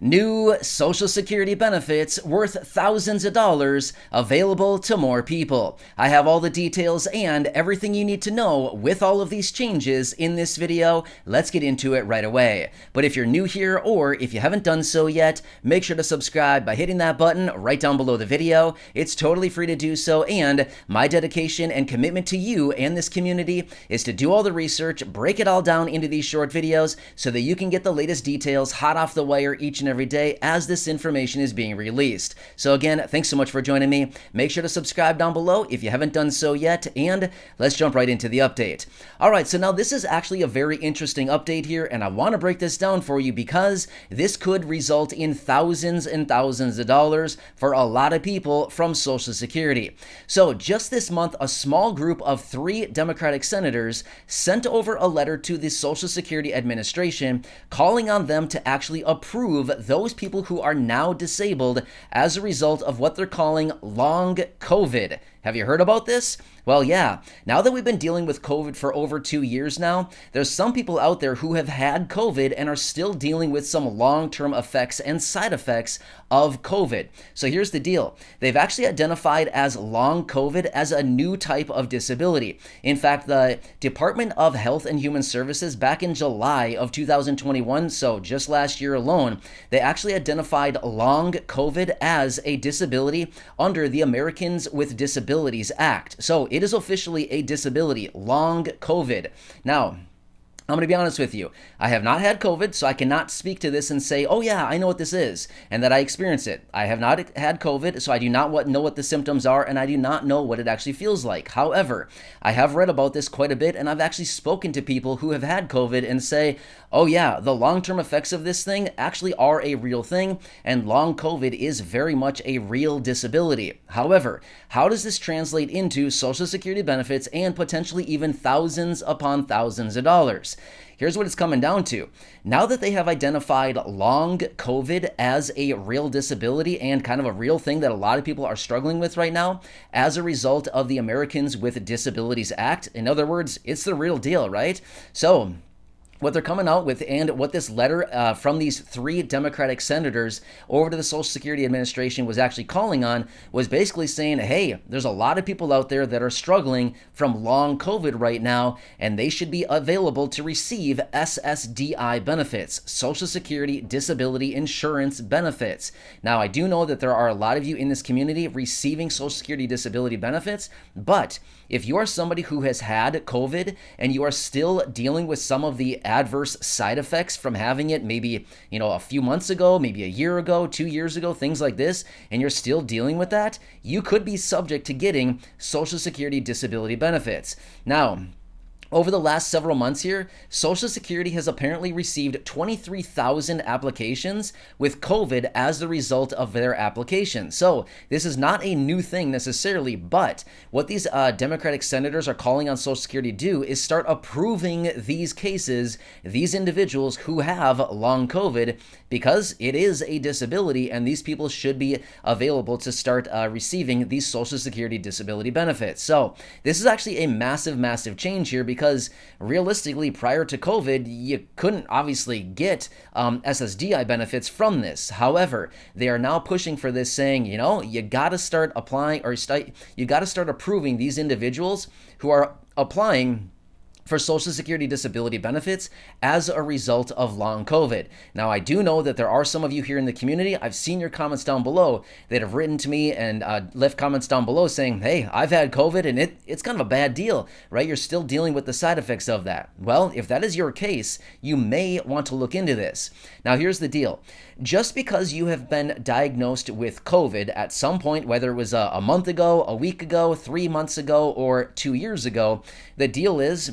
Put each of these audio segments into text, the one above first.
New Social Security benefits worth thousands of dollars available to more people. I have all the details and everything you need to know with all of these changes in this video. Let's get into it right away. But if you're new here or if you haven't done so yet, make sure to subscribe by hitting that button right down below the video. It's totally free to do so, and my dedication and commitment to you and this community is to do all the research, break it all down into these short videos so that you can get the latest details hot off the wire each and every day as this information is being released. So again, thanks so much for joining me. Make sure to subscribe down below if you haven't done so yet, and let's jump right into the update. All right, so now this is actually a very interesting update here, and I want to break this down for you because this could result in thousands and thousands of dollars for a lot of people from Social Security. So just this month, a small group of 3 Democratic senators sent over a letter to the Social Security Administration calling on them to actually approve those people who are now disabled as a result of what they're calling long COVID. Have you heard about this? Well, yeah. Now that we've been dealing with COVID for over 2 years now, there's some people out there who have had COVID and are still dealing with some long-term effects and side effects of COVID. So here's the deal. They've actually identified as long COVID as a new type of disability. In fact, the Department of Health and Human Services back in July of 2021, so just last year alone, they actually identified long COVID as a disability under the Americans with Disabilities Act. So it is officially a disability, long COVID. Now, I'm going to be honest with you. I have not had COVID, so I cannot speak to this and say, oh yeah, I know what this is, and that I experience it. I have not had COVID, so I do not know what the symptoms are, and I do not know what it actually feels like. However, I have read about this quite a bit, and I've actually spoken to people who have had COVID and say, oh yeah, the long-term effects of this thing actually are a real thing, and long COVID is very much a real disability. However, how does this translate into Social Security benefits and potentially even thousands upon thousands of dollars? Here's what it's coming down to. Now that they have identified long COVID as a real disability and kind of a real thing that a lot of people are struggling with right now as a result of the Americans with Disabilities Act, in other words, it's the real deal, right? So what they're coming out with and what this letter from these 3 Democratic senators over to the Social Security Administration was actually calling on was basically saying, hey, there's a lot of people out there that are struggling from long COVID right now, and they should be available to receive SSDI benefits, Social Security Disability Insurance benefits. Now, I do know that there are a lot of you in this community receiving Social Security disability benefits, but if you are somebody who has had COVID and you are still dealing with some of the adverse side effects from having it maybe, a few months ago, maybe a year ago, 2 years ago, things like this, and you're still dealing with that, you could be subject to getting Social Security disability benefits. Now, over the last several months here, Social Security has apparently received 23,000 applications with COVID as the result of their application. So this is not a new thing necessarily, but what these Democratic senators are calling on Social Security to do is start approving these cases, these individuals who have long COVID, because it is a disability and these people should be available to start receiving these Social Security disability benefits. So this is actually a massive, massive change here because realistically, prior to COVID, you couldn't obviously get SSDI benefits from this. However, they are now pushing for this, saying, you got to start applying or you got to start approving these individuals who are applying for Social Security disability benefits as a result of long COVID. Now, I do know that there are some of you here in the community. I've seen your comments down below that have written to me and left comments down below saying, hey, I've had COVID and it's kind of a bad deal, right? You're still dealing with the side effects of that. Well, if that is your case, you may want to look into this. Now, here's the deal. Just because you have been diagnosed with COVID at some point, whether it was a month ago, a week ago, 3 months ago, or 2 years ago, the deal is,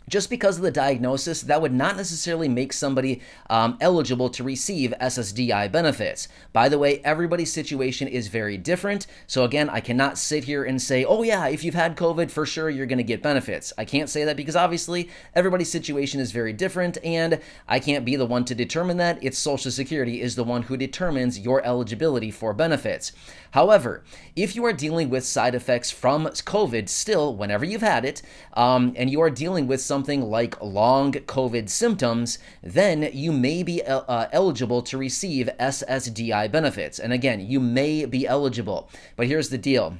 just because of the diagnosis, that would not necessarily make somebody eligible to receive SSDI benefits. By the way, everybody's situation is very different. So again, I cannot sit here and say, oh yeah, if you've had COVID, for sure you're going to get benefits. I can't say that because obviously everybody's situation is very different and I can't be the one to determine that. It's Social Security is the one who determines your eligibility for benefits. However, if you are dealing with side effects from COVID still, whenever you've had it, and you are dealing with some something like long COVID symptoms, then you may be eligible to receive SSDI benefits. And again, you may be eligible, but here's the deal.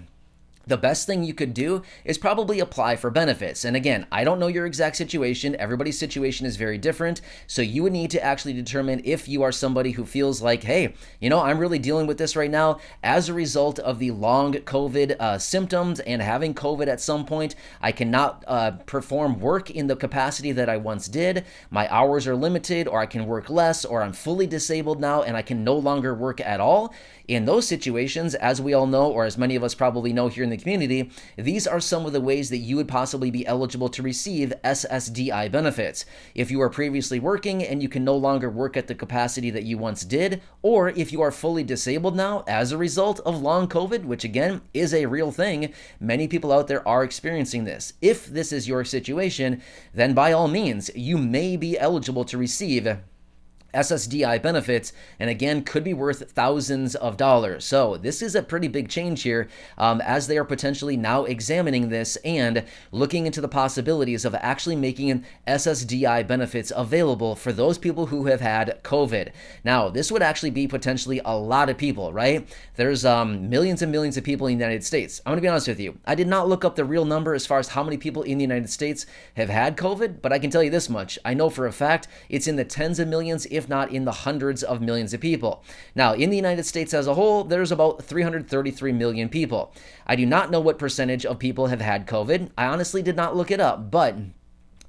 The best thing you could do is probably apply for benefits. And again, I don't know your exact situation. Everybody's situation is very different. So you would need to actually determine if you are somebody who feels like, hey, I'm really dealing with this right now as a result of the long COVID symptoms and having COVID at some point. I cannot perform work in the capacity that I once did. My hours are limited, or I can work less, or I'm fully disabled now and I can no longer work at all. In those situations, as we all know, or as many of us probably know here in the community, these are some of the ways that you would possibly be eligible to receive SSDI benefits. If you are previously working and you can no longer work at the capacity that you once did, or if you are fully disabled now as a result of long COVID, which again is a real thing, many people out there are experiencing this. If this is your situation, then by all means, you may be eligible to receive SSDI benefits, and again, could be worth thousands of dollars. So this is a pretty big change here, as they are potentially now examining this and looking into the possibilities of actually making SSDI benefits available for those people who have had COVID. Now, this would actually be potentially a lot of people, right? There's millions and millions of people in the United States. I'm going to be honest with you. I did not look up the real number as far as how many people in the United States have had COVID, but I can tell you this much. I know for a fact it's in the tens of millions, if not in the hundreds of millions of people. Now, in the United States as a whole, there's about 333 million people. I do not know what percentage of people have had COVID. I honestly did not look it up, but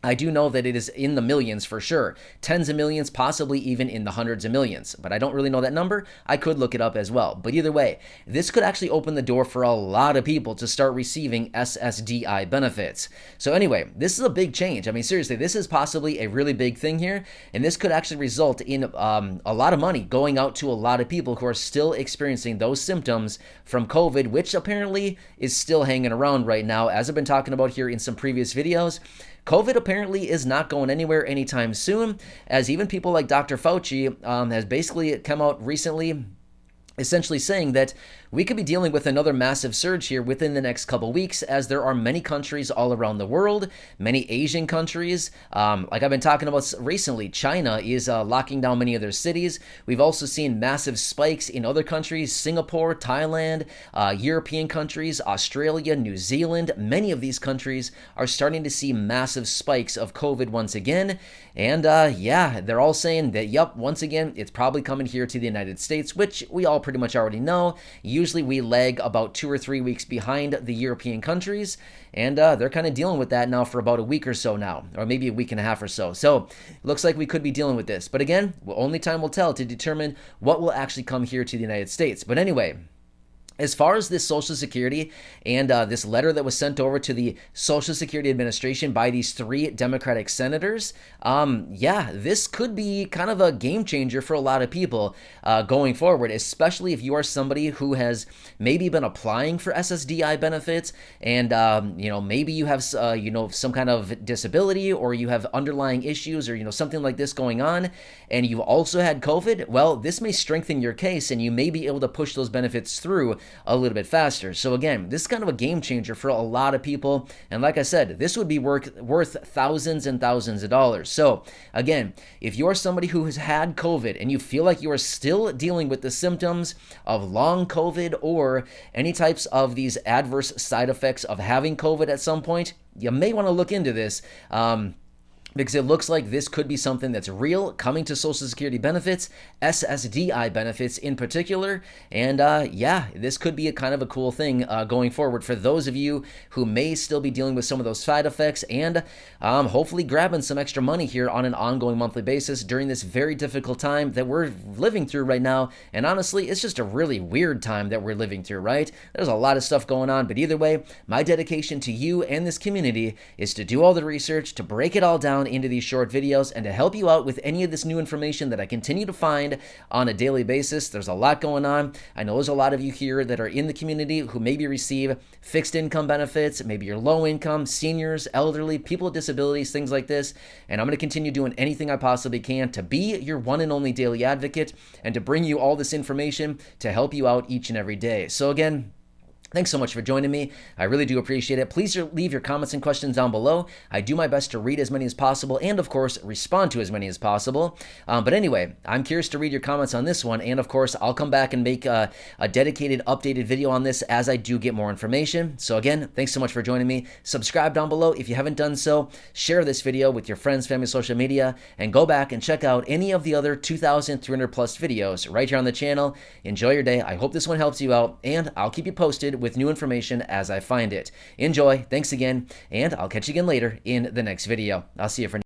I do know that it is in the millions for sure. Tens of millions, possibly even in the hundreds of millions. But I don't really know that number. I could look it up as well. But either way, this could actually open the door for a lot of people to start receiving SSDI benefits. So anyway, this is a big change. I mean, seriously, this is possibly a really big thing here. And this could actually result in a lot of money going out to a lot of people who are still experiencing those symptoms from COVID, which apparently is still hanging around right now. As I've been talking about here in some previous videos, COVID apparently is not going anywhere anytime soon, as even people like Dr. Fauci has basically come out recently essentially saying that we could be dealing with another massive surge here within the next couple weeks, as there are many countries all around the world, many Asian countries. Like I've been talking about recently, China is locking down many of their cities. We've also seen massive spikes in other countries, Singapore, Thailand, European countries, Australia, New Zealand. Many of these countries are starting to see massive spikes of COVID once again. And yeah, they're all saying that, yep, once again, it's probably coming here to the United States, which we all pretty much already know. Usually we lag about 2 or 3 weeks behind the European countries, and they're kind of dealing with that now for about a week or so now, or maybe a week and a half or so. So looks like we could be dealing with this. But again, only time will tell to determine what will actually come here to the United States. But anyway, as far as this Social Security and this letter that was sent over to the Social Security Administration by these 3 Democratic senators, yeah, this could be kind of a game changer for a lot of people going forward, especially if you are somebody who has maybe been applying for SSDI benefits and, maybe you have, some kind of disability, or you have underlying issues, or, something like this going on, and you've also had COVID. Well, this may strengthen your case, and you may be able to push those benefits through a little bit faster. So again, this is kind of a game changer for a lot of people. And like I said, this would be worth thousands and thousands of dollars. So again, if you're somebody who has had COVID and you feel like you are still dealing with the symptoms of long COVID or any types of these adverse side effects of having COVID at some point, you may want to look into this. Because it looks like this could be something that's real, coming to Social Security benefits, SSDI benefits in particular. And yeah, this could be a kind of a cool thing going forward for those of you who may still be dealing with some of those side effects, and hopefully grabbing some extra money here on an ongoing monthly basis during this very difficult time that we're living through right now. And honestly, it's just a really weird time that we're living through, right? There's a lot of stuff going on, but either way, my dedication to you and this community is to do all the research, to break it all down into these short videos, and to help you out with any of this new information that I continue to find on a daily basis. There's a lot going on. I know there's a lot of you here that are in the community who maybe receive fixed income benefits, maybe you're low income, seniors, elderly, people with disabilities, things like this. And I'm going to continue doing anything I possibly can to be your one and only daily advocate and to bring you all this information to help you out each and every day. So again, Thanks so much for joining me. I really do appreciate it. Please leave your comments and questions down below. I do my best to read as many as possible and, of course, respond to as many as possible. But anyway, I'm curious to read your comments on this one. And, of course, I'll come back and make a dedicated, updated video on this as I do get more information. So, again, thanks so much for joining me. Subscribe down below if you haven't done so. Share this video with your friends, family, social media. And go back and check out any of the other 2,300 plus videos right here on the channel. Enjoy your day. I hope this one helps you out. And I'll keep you posted with new information as I find it. Enjoy. Thanks again, and I'll catch you again later in the next video. I'll see you for now.